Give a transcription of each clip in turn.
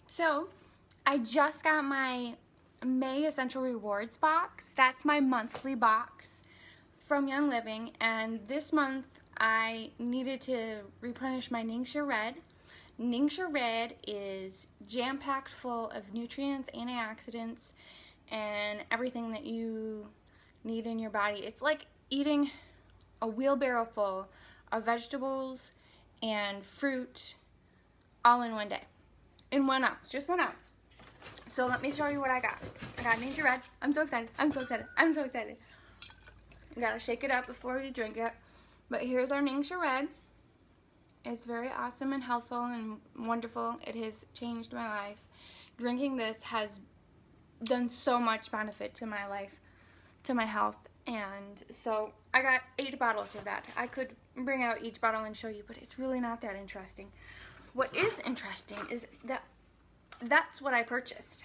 So, I just got my May Essential Rewards box. That's my monthly box from Young Living, and this month I needed to replenish my Ningxia Red. Ningxia Red is jam-packed full of nutrients, antioxidants, and everything that you need in your body. It's like eating a wheelbarrow full of vegetables and fruit all in one day. In 1 ounce, just 1 ounce. So let me show you what I got. I got Ningxia Red. I'm so excited. I'm so excited. I'm so excited. You gotta shake it up before you drink it. But here's our Ningxia Red. It's very awesome and healthful and wonderful. It has changed my life. Drinking this has done so much benefit to my life, to my health. And so I got 8 bottles of that. I could bring out each bottle and show you, but it's really not that interesting. What is interesting is that that's what I purchased.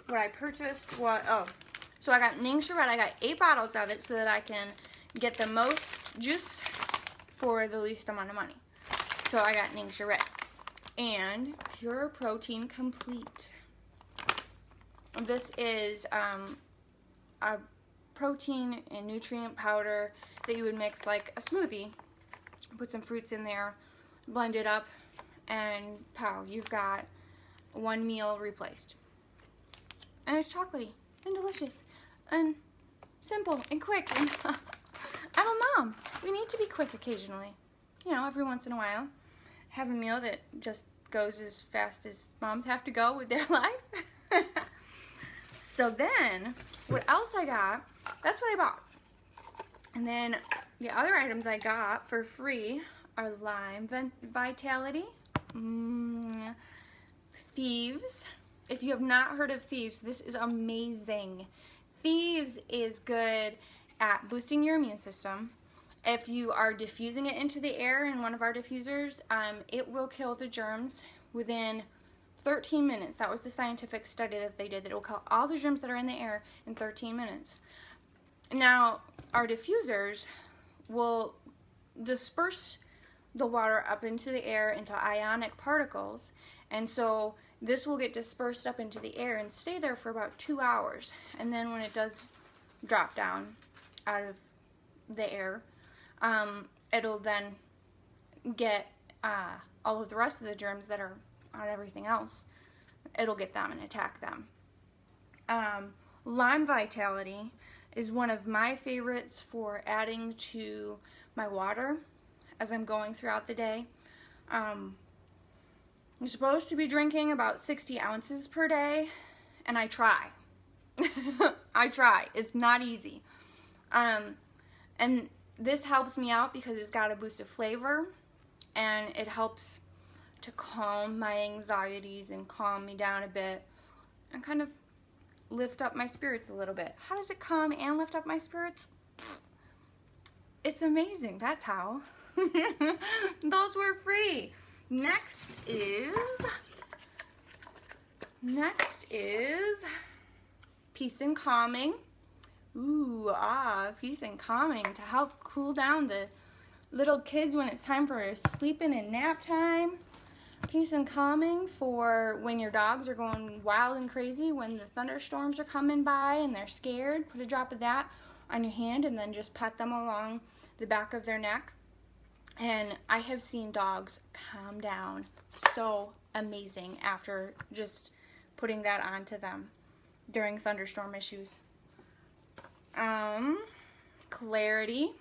So I got Ningxia Red. I got 8 bottles of it so that I can get the most juice for the least amount of money. So I got Ningxia Red. And Pure Protein Complete. This is a protein and nutrient powder that you would mix like a smoothie. Put some fruits in there, blend it up, and pow, you've got one meal replaced. And it's chocolatey and delicious and simple and quick. And I'm a mom. We need to be quick occasionally. You know, every once in a while. Have a meal that just goes as fast as moms have to go with their life. So then, what else I got, that's what I bought. And then the other items I got for free are Lime Vitality, Thieves. If you have not heard of Thieves, this is amazing. Thieves is good at boosting your immune system. If you are diffusing it into the air in one of our diffusers, it will kill the germs within 13 minutes. That was the scientific study that they did, that it will kill all the germs that are in the air in 13 minutes. Now, our diffusers will disperse the water up into the air into ionic particles, and so this will get dispersed up into the air and stay there for about 2 hours. And then when it does drop down out of the air, it'll then get all of the rest of the germs that are on everything else. It'll get them and attack them. Lime Vitality is one of my favorites for adding to my water as I'm going throughout the day. I'm supposed to be drinking about 60 ounces per day, and I try. I try. It's not easy. And this helps me out because it's got a boost of flavor, and it helps to calm my anxieties and calm me down a bit and kind of lift up my spirits a little bit. How does it calm and lift up my spirits? It's amazing. That's how. Those were free. Next is Peace and Calming. Peace and Calming to help cool down the little kids when it's time for sleeping and nap time. Peace and Calming for when your dogs are going wild and crazy, when the thunderstorms are coming by and they're scared. Put a drop of that on your hand and then just pat them along the back of their neck. And I have seen dogs calm down so amazing after just putting that onto them during thunderstorm issues. Clarity.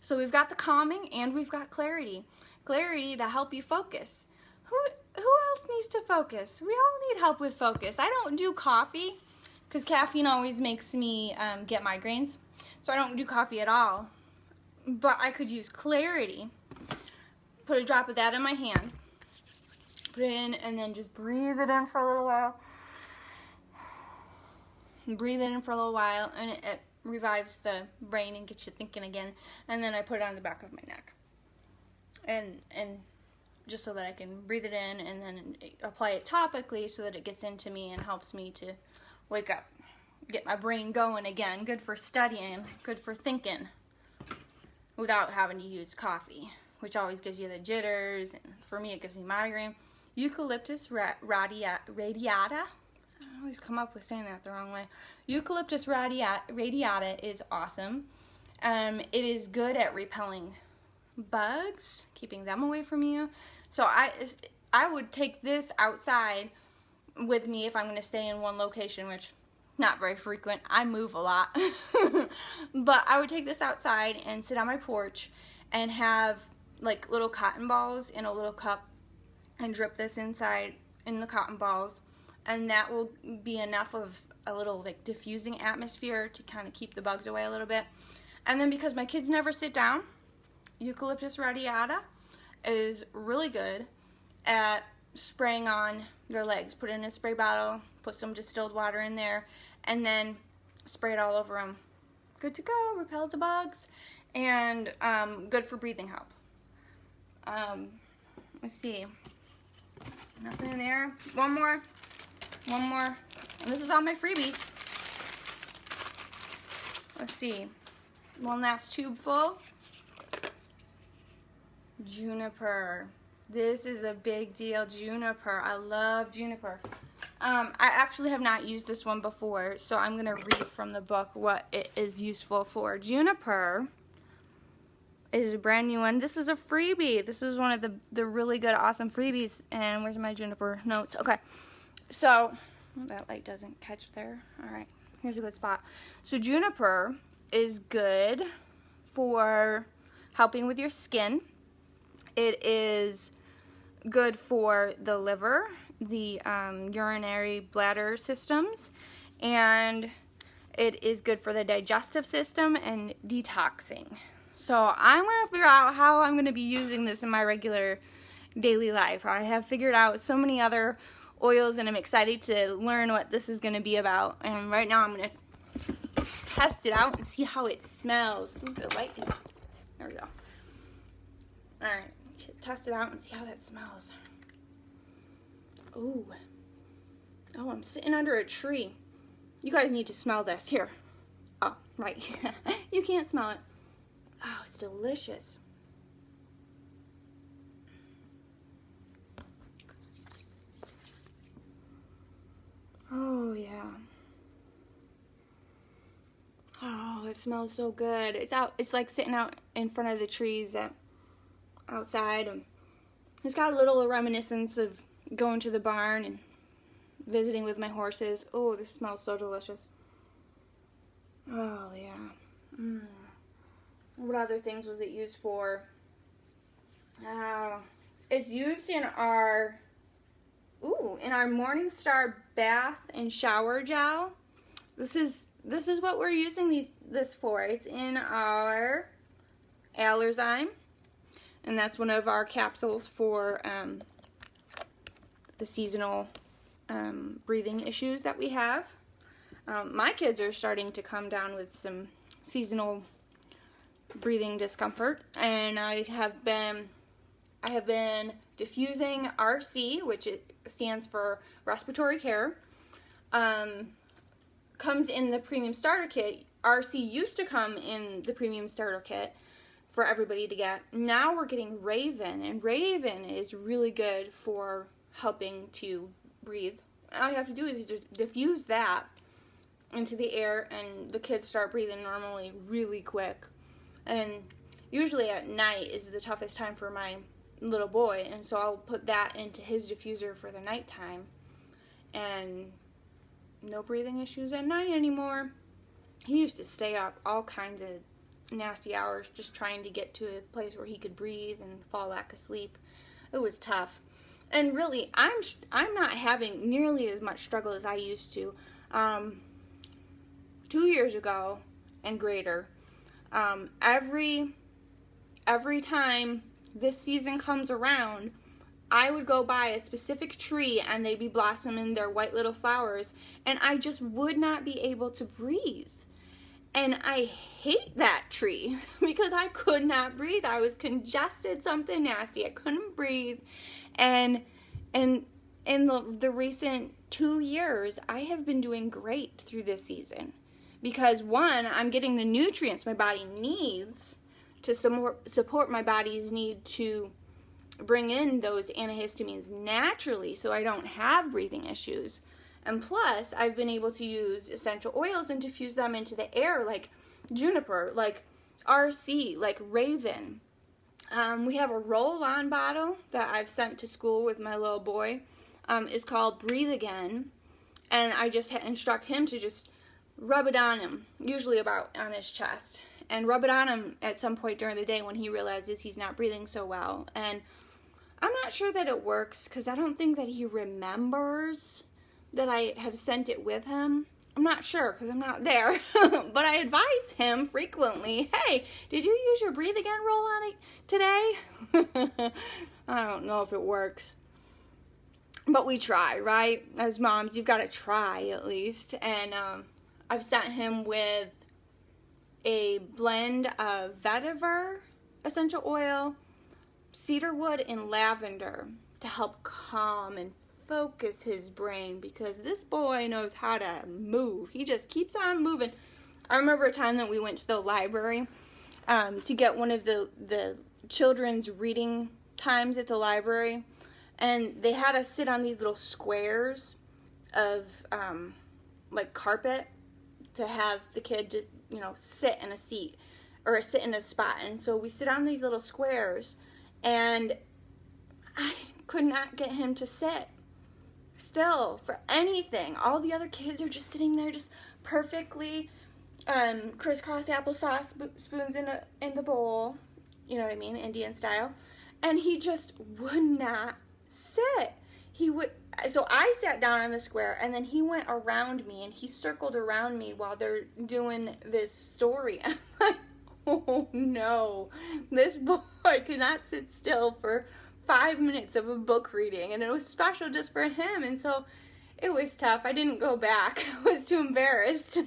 So we've got the calming and we've got clarity. Clarity to help you focus. Who else needs to focus? We all need help with focus. I don't do coffee because caffeine always makes me get migraines. So I don't do coffee at all. But I could use clarity. Put a drop of that in my hand. Put it in and then just breathe it in for a little while. Breathe it in for a little while and it revives the brain and gets you thinking again. And then I put it on the back of my neck. And just so that I can breathe it in and then apply it topically so that it gets into me and helps me to wake up. Get my brain going again. Good for studying. Good for thinking. Without having to use coffee, which always gives you the jitters, and for me it gives me migraine. Eucalyptus radiata. I always come up with saying that the wrong way. Eucalyptus radiata is awesome. It is good at repelling bugs, keeping them away from you. So I would take this outside with me if I'm going to stay in one location, which not very frequent. I move a lot. But I would take this outside and sit on my porch and have like little cotton balls in a little cup and drip this inside in the cotton balls, and that will be enough of a little like diffusing atmosphere to kind of keep the bugs away a little bit. And then because my kids never sit down, Eucalyptus radiata is really good at spraying on their legs. Put it in a spray bottle, put some distilled water in there, and then spray it all over them. Good to go, repel the bugs, and good for breathing help. Let's see. Nothing in there. One more. And this is all my freebies. Let's see. One last tube full. Juniper. This is a big deal, juniper. I love juniper. I actually have not used this one before, so I'm going to read from the book what it is useful for. Juniper is a brand new one. This is a freebie. This is one of the really good, awesome freebies. And where's my juniper notes? Okay. So, that light doesn't catch there. All right. Here's a good spot. So, juniper is good for helping with your skin. It is good for the liver, the urinary bladder systems, and it is good for the digestive system and detoxing. So I'm going to figure out how I'm going to be using this in my regular daily life. I have figured out so many other oils, and I'm excited to learn what this is going to be about. And right now I'm going to test it out and see how it smells. Ooh, the light is... There we go. Alright, test it out and see how that smells. Ooh. Oh, I'm sitting under a tree. You guys need to smell this. Here. Oh, right. You can't smell it. Oh, it's delicious. Oh, yeah. Oh, it smells so good. It's like sitting out in front of the trees outside. And it's got a little reminiscence of going to the barn and visiting with my horses. Oh, this smells so delicious. Oh, yeah. What other things was it used for? It's used in our Morningstar bath and shower gel. This is what we're using this for. It's in our Allerzyme, and that's one of our capsules for the seasonal breathing issues that we have. My kids are starting to come down with some seasonal breathing discomfort, and I have been diffusing RC, which it stands for respiratory care. Comes in the premium starter kit. RC used to come in the premium starter kit for everybody to get. Now we're getting Raven, and Raven is really good for helping to breathe. All you have to do is just diffuse that into the air, and the kids start breathing normally really quick. And usually at night is the toughest time for my little boy, and so I'll put that into his diffuser for the nighttime, and no breathing issues at night anymore. He used to stay up all kinds of nasty hours just trying to get to a place where he could breathe and fall back asleep. It was tough. And really, I'm not having nearly as much struggle as I used to. 2 years ago and greater, every time this season comes around, I would go by a specific tree and they'd be blossoming their white little flowers, and I just would not be able to breathe. And I hate that tree because I could not breathe. I was congested, something nasty. I couldn't breathe. And in the recent 2 years, I have been doing great through this season. Because one, I'm getting the nutrients my body needs to support my body's need to bring in those antihistamines naturally so I don't have breathing issues. And plus, I've been able to use essential oils and diffuse them into the air, like juniper, like RC, like Raven. We have a roll-on bottle that I've sent to school with my little boy. It's called Breathe Again. And I just instruct him to just rub it on him, usually about on his chest. And rub it on him at some point during the day when he realizes he's not breathing so well. And I'm not sure that it works because I don't think that he remembers that I have sent it with him. I'm not sure because I'm not there. But I advise him frequently, hey, did you use your Breathe Again roll-on today? I don't know if it works. But we try, right? As moms, you've got to try at least. And I've sent him with a blend of vetiver essential oil, cedarwood, and lavender to help calm and focus his brain, because this boy knows how to move. He just keeps on moving. I remember a time that we went to the library to get one of the children's reading times at the library, and they had us sit on these little squares of like carpet to have the kid, you know, sit in a seat or sit in a spot. And so we sit on these little squares, and I could not get him to sit still for anything. All the other kids are just sitting there just perfectly crisscross applesauce spoons in the bowl, you know what I mean, Indian style, and he just would not sit. So I sat down on the square, and then he went around me, and he circled around me while they're doing this story. I'm like, oh no, this boy cannot sit still for 5 minutes of a book reading, and it was special just for him. And so it was tough. I didn't go back. I was too embarrassed.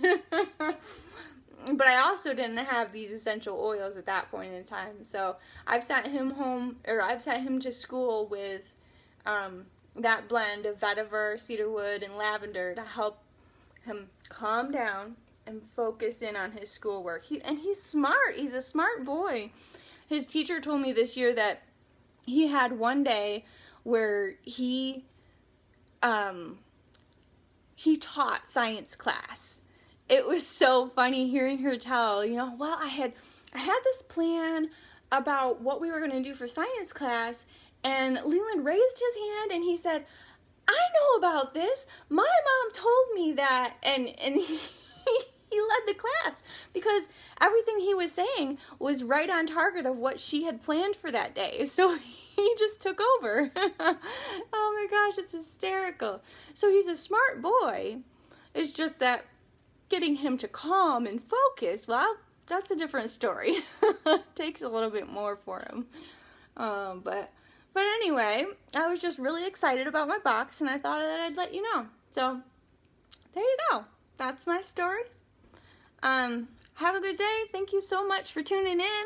But I also didn't have these essential oils at that point in time. So I've sent him home, or I've sent him to school with that blend of vetiver, cedarwood, and lavender to help him calm down and focus in on his schoolwork. He's smart. He's a smart boy. His teacher told me this year that he had one day where he taught science class. It was so funny hearing her tell, you know, well, I had this plan about what we were going to do for science class, and Leland raised his hand and he said, I know about this. My mom told me that, and he led the class because everything he was saying was right on target of what she had planned for that day. So he just took over. Oh my gosh, it's hysterical. So he's a smart boy. It's just that getting him to calm and focus, well, that's a different story. Takes a little bit more for him. But anyway, I was just really excited about my box, and I thought that I'd let you know. So there you go. That's my story. Have a good day. Thank you so much for tuning in.